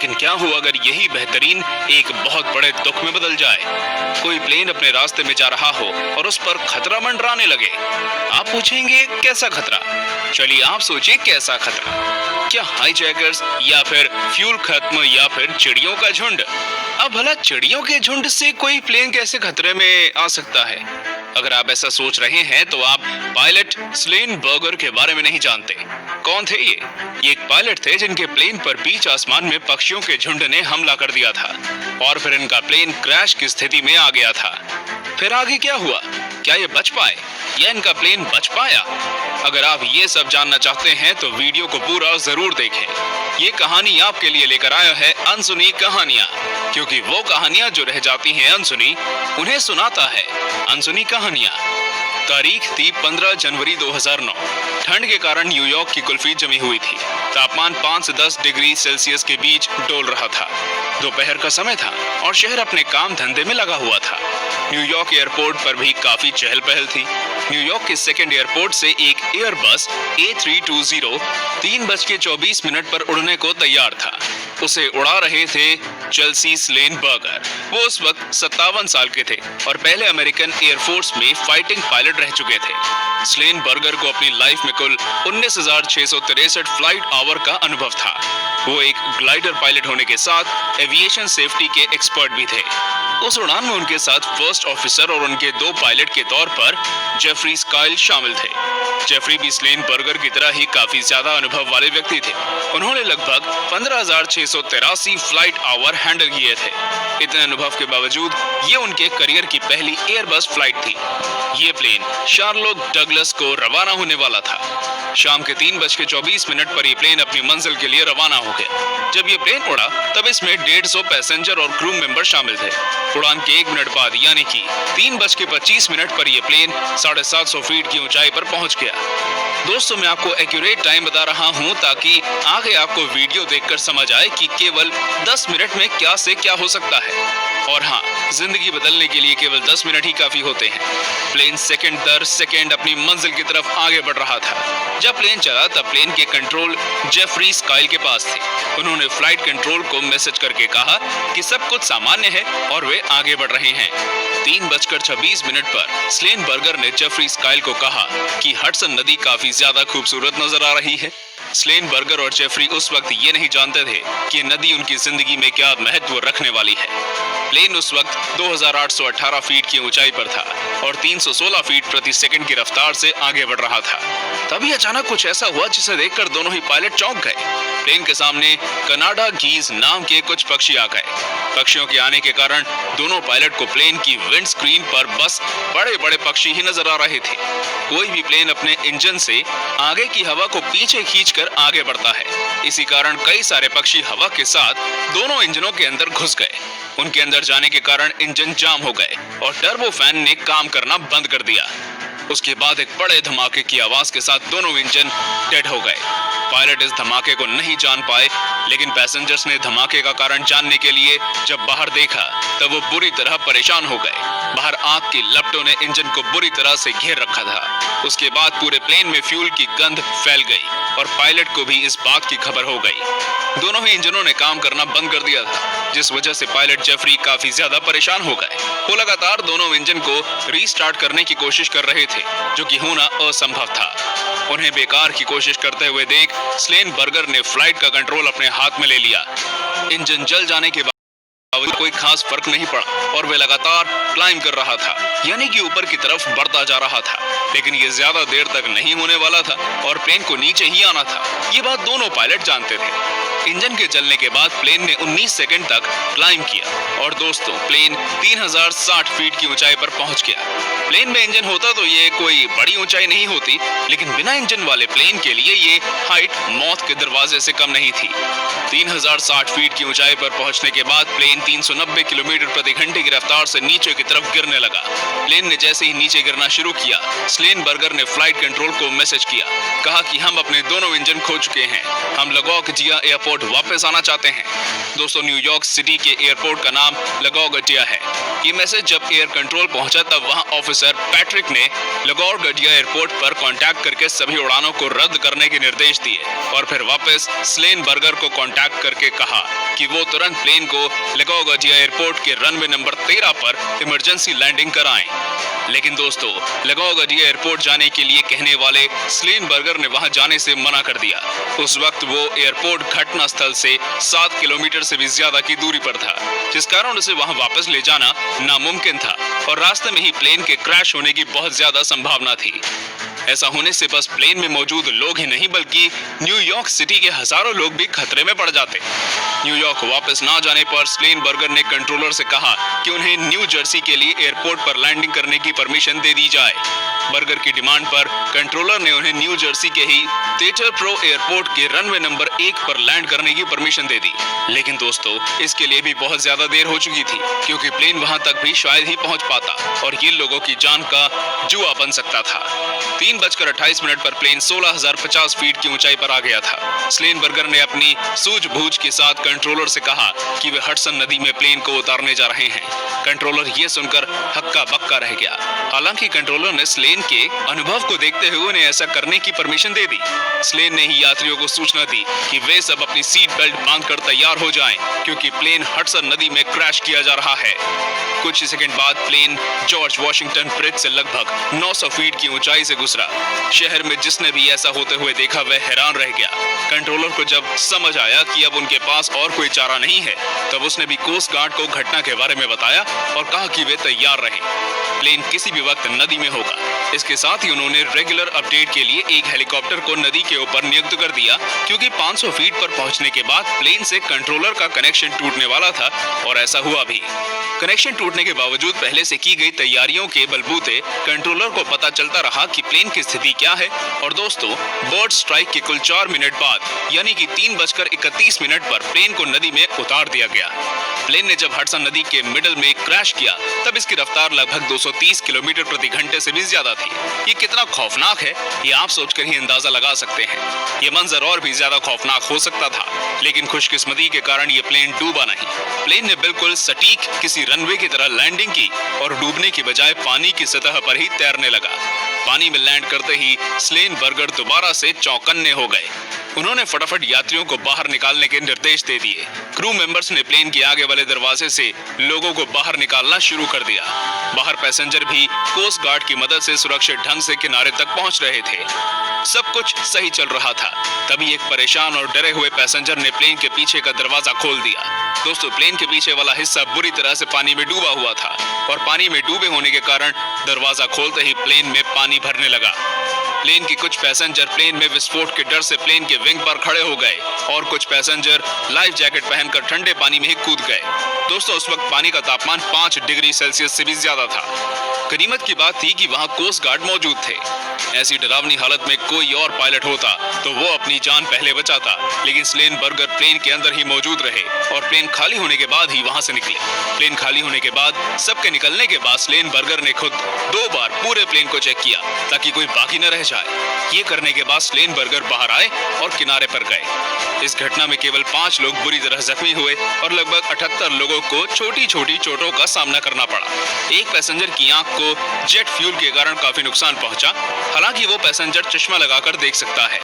लेकिन क्या हो अगर यही बेहतरीन एक बहुत बड़े दुख में बदल जाए। कोई प्लेन अपने रास्ते में जा रहा हो और उस पर खतरा मंडराने लगे। आप पूछेंगे कैसा खतरा? चलिए आप सोचिए कैसा खतरा। क्या हाईजैकर्स, या फिर फ्यूल खत्म, या फिर चिड़ियों का झुंड? अब भला चिड़ियों के झुंड से कोई प्लेन कैसे खतरे में आ सकता है? अगर आप ऐसा सोच रहे हैं तो आप पायलट स्लेन बर्गर के बारे में नहीं जानते। कौन थे ये? एक पायलट थे जिनके प्लेन पर बीच आसमान में पक्षियों के झुंड ने हमला कर दिया था और फिर इनका प्लेन क्रैश की स्थिति में आ गया था। फिर आगे क्या हुआ? क्या ये बच पाए या इनका प्लेन बच पाया? अगर आप ये सब जानना चाहते हैं तो वीडियो को पूरा जरूर देखें। ये कहानी आपके लिए लेकर आया है अनसुनी कहानियां, क्योंकि वो कहानियां जो रह जाती हैं अनसुनी, उन्हें सुनाता है अनसुनी कहानियां। तारीख थी 15 जनवरी 2009। ठंड के कारण न्यूयॉर्क की कुल्फी जमी हुई थी। तापमान 5 से 10 डिग्री सेल्सियस के बीच डोल रहा था। दोपहर का समय था और शहर अपने काम धंधे में लगा हुआ था। न्यूयॉर्क एयरपोर्ट पर भी काफी चहल पहल थी। न्यूयॉर्क के सेकंड एयरपोर्ट से एक एयरबस A320 3:24 पर उड़ने को तैयार था। उसे उड़ा रहे थे चेल्सी स्लेन बर्गर। वो उस वक्त 57 साल के थे और पहले अमेरिकन एयरफोर्स में फाइटिंग पायलट रह चुके थे। स्लेन बर्गर को अपनी लाइफ में कुल 19,663 फ्लाइट आवर का अनुभव था। वो एक ग्लाइडर पायलट होने के साथ एविएशन सेफ्टी के एक्सपर्ट भी थे। उस उड़ान में उनके साथ फर्स्ट ऑफिसर और उनके 2 पायलट के तौर पर जेफरी स्काइल शामिल थे। जेफरी भी स्लेन बर्गर की तरह ही काफी ज्यादा अनुभव वाले व्यक्ति थे। उन्होंने लगभग 15,683 फ्लाइट आवर हैंडल किए थे। इतने अनुभव के बावजूद ये उनके करियर की पहली एयरबस फ्लाइट थी। ये प्लेन शार्लोट डगलस को रवाना होने वाला था। शाम के 3:24 पर ये प्लेन अपनी मंजिल के लिए रवाना हो गया। जब ये प्लेन उड़ा तब इसमें 150 पैसेंजर और क्रू मेंबर शामिल थे। उड़ान के 1 मिनट बाद यानी कि 3:25 पर यह प्लेन 750 फीट की ऊंचाई पर पहुंच गया। दोस्तों, मैं आपको एक्यूरेट टाइम बता रहा हूं ताकि आगे आपको वीडियो देखकर समझ आए कि केवल 10 मिनट में क्या से क्या हो सकता है। और हाँ, जिंदगी बदलने के लिए केवल 10 मिनट ही काफी होते हैं। प्लेन सेकंड दर सेकंड अपनी मंजिल की तरफ आगे बढ़ रहा था। जब प्लेन चला तब प्लेन के कंट्रोल जेफरी स्काइल के पास थे। उन्होंने फ्लाइट कंट्रोल को मैसेज करके कहा कि सब कुछ सामान्य है और वे आगे बढ़ रहे हैं। 3:26 पर स्लेन बर्गर ने जेफरी स्काइल को कहा कि हडसन नदी काफी ज्यादा खूबसूरत नजर आ रही है। स्लेन बर्गर और जेफरी उस वक्त ये नहीं जानते थे कि नदी उनकी जिंदगी में क्या महत्व रखने वाली है। प्लेन उस वक्त 2,818 फीट की ऊंचाई पर था और 316 फीट प्रति सेकंड की रफ्तार से आगे बढ़ रहा था। तभी अचानक कुछ ऐसा हुआ जिसे देखकर दोनों ही पायलट चौंक गए। प्लेन के सामने कनाडा गीज नाम के कुछ पक्षी आ गए। पक्षियों के आने के कारण दोनों पायलट को प्लेन की विंड स्क्रीन पर बस बड़े बड़े पक्षी ही नजर आ रहे थे। कोई भी प्लेन अपने इंजन से आगे की हवा को पीछे खींचकर आगे बढ़ता है। इसी कारण कई सारे पक्षी हवा के साथ दोनों इंजनों के अंदर घुस गए। उनके अंदर जाने के कारण इंजन जाम हो गए और टर्बो फैन ने काम करना बंद कर दिया। उसके बाद एक बड़े धमाके की आवाज के साथ दोनों इंजन डेड हो गए। पायलट इस धमाके को नहीं जान पाए, लेकिन पैसेंजर्स ने धमाके का कारण जानने के लिए जब बाहर देखा तब वो बुरी तरह परेशान हो गए। बाहर आग की लपटों ने इंजन को बुरी तरह से घेर रखा था। उसके बाद पूरे प्लेन में फ्यूल की गंध फैल गई और पायलट को भी इस बात की खबर हो गई। दोनों ही इंजनों ने काम करना बंद कर दिया था, जिस वजह से पायलट जेफरी काफी ज्यादा परेशान हो गए। वो लगातार दोनों इंजन को रीस्टार्ट करने की कोशिश कर रहे थे, जो कि होना असंभव था। उन्हें बेकार की कोशिश करते हुए देख स्लेन बर्गर ने फ्लाइट का कंट्रोल अपने हाथ में ले लिया। इंजन जल जाने के बाद कोई खास फर्क नहीं पड़ा और वे लगातार क्लाइंब कर रहा था, यानी कि ऊपर की तरफ बढ़ता जा रहा था। लेकिन ये ज्यादा देर तक नहीं होने वाला था और प्लेन को नीचे ही आना था। ये बात दोनों पायलट जानते थे। इंजन के जलने के बाद प्लेन ने 19 सेकंड तक क्लाइंब किया और दोस्तों, प्लेन 3060 फीट की ऊंचाई पर पहुंच गया। प्लेन में इंजन होता तो ये कोई बड़ी ऊंचाई नहीं होती, लेकिन बिना इंजन वाले प्लेन के लिए ये हाइट मौत के दरवाजे से कम नहीं थी। 3060 फीट की ऊंचाई पर पहुंचने के बाद प्लेन प्लेन 390 किलोमीटर प्रति घंटे की रफ्तार से नीचे की तरफ गिरने लगा। प्लेन ने जैसे ही नीचे गिरना शुरू किया, स्लेनबर्गर ने फ्लाइट कंट्रोल को मैसेज किया, कहा कि हम अपने दोनों इंजन खो चुके हैं, हम लगौजिया एयरपोर्ट वापस आना चाहते हैं। दोस्तों, न्यूयॉर्क सिटी के एयरपोर्ट का नाम लगौजिया है। ये मैसेज जब एयर कंट्रोल पहुंचा तब वहां ऑफिसर पैट्रिक ने लगौजिया एयरपोर्ट पर कांटेक्ट करके सभी उड़ानों को रद्द करने के निर्देश दिए और फिर वापस स्लेनबर्गर को कांटेक्ट करके कहा कि वो तुरंत प्लेन को लगौजिया एयरपोर्ट के रनवे नंबर 13 पर इमरजेंसी लैंडिंग कराएं। लेकिन दोस्तों, लगौजिया एयरपोर्ट जाने के लिए कहने वाले स्लेनबर्गर ने वहां जाने से मना कर दिया। उस वक्त वो एयरपोर्ट घटना स्थल से 7 किलोमीटर से भी ज्यादा की दूरी पर था, जिस कारण उसे वहां वापस ले जाना नामुमकिन था और रास्ते में ही प्लेन के क्रैश होने की बहुत ज्यादा संभावना थी। ऐसा होने से बस प्लेन में मौजूद लोग ही नहीं बल्कि न्यूयॉर्क सिटी के हजारों लोग भी खतरे में पड़ जाते। न्यूयॉर्क वापस ना जाने पर स्लेनबर्गर ने कंट्रोलर से कहा कि उन्हें न्यू जर्सी के लिए एयरपोर्ट पर लैंडिंग करने की परमिशन दे दी जाए। बर्गर की डिमांड पर कंट्रोलर ने उन्हें न्यू जर्सी के ही थिएटर प्रो एयरपोर्ट के रनवे नंबर 1 पर लैंड करने की परमिशन दे दी। लेकिन दोस्तों, इसके लिए भी बहुत ज्यादा देर हो चुकी थी, क्योंकि प्लेन वहां तक भी शायद ही पहुंच पाता और ये लोगों की जान का जुआ बन सकता था। 3:28 पर प्लेन 16,050 फीट की ऊंचाई पर आ गया था। स्लेनबर्गर ने अपनी सूझबूझ के साथ कंट्रोलर से कहा कि वे हडसन नदी में प्लेन को उतारने जा रहे हैं। कंट्रोलर ये सुनकर हक्का बक्का रह गया। हालांकि कंट्रोलर ने स्लेन के अनुभव को देखते हुए उन्हें ऐसा करने की परमिशन दे दी। स्लेन ने ही यात्रियों को सूचना दी कि वे सब अपनी सीट बेल्ट बांधकर तैयार हो जाएं, क्योंकि प्लेन हडसन नदी में क्रैश किया जा रहा है। कुछ सेकंड बाद प्लेन जॉर्ज वॉशिंगटन ब्रिज से लगभग 900 फीट की ऊंचाई से गुजरा। शहर में जिसने भी ऐसा होते हुए देखा वह हैरान रह गया। कंट्रोलर को जब समझ आया कि अब उनके पास और कोई चारा नहीं है, तब उसने भी कोस्ट गार्ड को घटना के बारे में बताया और कहा कि वे तैयार रहें, प्लेन किसी भी वक्त नदी में होगा। इसके साथ ही उन्होंने रेगुलर अपडेट के लिए एक हेलीकॉप्टर को नदी के ऊपर नियुक्त कर दिया, क्योंकि 500 फीट पर पहुंचने के बाद प्लेन से कंट्रोलर का कनेक्शन टूटने वाला था और ऐसा हुआ भी। कनेक्शन टूटने के बावजूद पहले से की गई तैयारियों के बलबूते कंट्रोलर को पता चलता रहा कि प्लेन की स्थिति क्या है। और दोस्तों, बर्ड स्ट्राइक के कुल 4 मिनट बाद यानी कि 3:31 पर प्लेन को नदी में उतार दिया गया। प्लेन ने जब हडसन नदी के मिडल में क्रैश किया तब इसकी रफ्तार लगभग 230 किलोमीटर प्रति घंटे से भी ज्यादा थी। ये कितना खौफनाक है ये आप सोचकर ही अंदाजा लगा सकते हैं। ये मंजर और भी ज्यादा खौफनाक हो सकता था, लेकिन खुशकिस्मती के कारण ये प्लेन डूबा नहीं। प्लेन ने बिल्कुल सटीक किसी रनवे की तरह लैंडिंग की और डूबने की बजाय पानी की सतह पर ही तैरने लगा। पानी में लैंड करते ही स्लेनबर्गर दोबारा से चौकन्ने हो गए। उन्होंने फटाफट यात्रियों को बाहर निकालने के निर्देश दे दिए। क्रू मेंबर्स ने प्लेन के आगे वाले दरवाजे से लोगों को बाहर निकालना शुरू कर दिया। बाहर पैसेंजर भी कोस्ट गार्ड की मदद से सुरक्षित ढंग से किनारे तक पहुंच रहे थे। सब कुछ सही चल रहा था। तभी एक परेशान और डरे हुए पैसेंजर ने प्लेन के पीछे का दरवाजा खोल दिया। दोस्तों, प्लेन के पीछे वाला हिस्सा बुरी तरह से पानी में डूबा हुआ था और पानी में डूबे होने के कारण दरवाजा खोलते ही प्लेन में पानी भरने लगा। प्लेन के कुछ पैसेंजर प्लेन में विस्फोट के डर से प्लेन के विंग पर खड़े हो गए और कुछ पैसेंजर लाइफ जैकेट पहनकर ठंडे पानी में ही कूद गए। दोस्तों, उस वक्त पानी का तापमान 5 डिग्री सेल्सियस से भी ज्यादा था। गनीमत की बात थी कि वहां कोस्ट गार्ड मौजूद थे। ऐसी डरावनी हालत में कोई और पायलट होता तो वो अपनी जान पहले बचाता, लेकिन स्लेनबर्गर प्लेन के अंदर ही मौजूद रहे और प्लेन खाली होने के बाद ही वहां से निकले। प्लेन खाली होने के बाद सबके निकलने के बाद स्लेनबर्गर ने खुद 2 बार पूरे प्लेन को चेक किया ताकि कोई बाकी न रह जाए। ये करने के बाद स्लेनबर्गर बाहर आए और किनारे पर गए। इस घटना में केवल 5 लोग बुरी तरह जख्मी हुए और लगभग 78 लोगों को छोटी छोटी चोटों का सामना करना पड़ा। एक पैसेंजर की आंख को जेट फ्यूल के कारण काफी नुकसान पहुंचा। हालांकि वो पैसेंजर चश्मा लगाकर देख सकता है।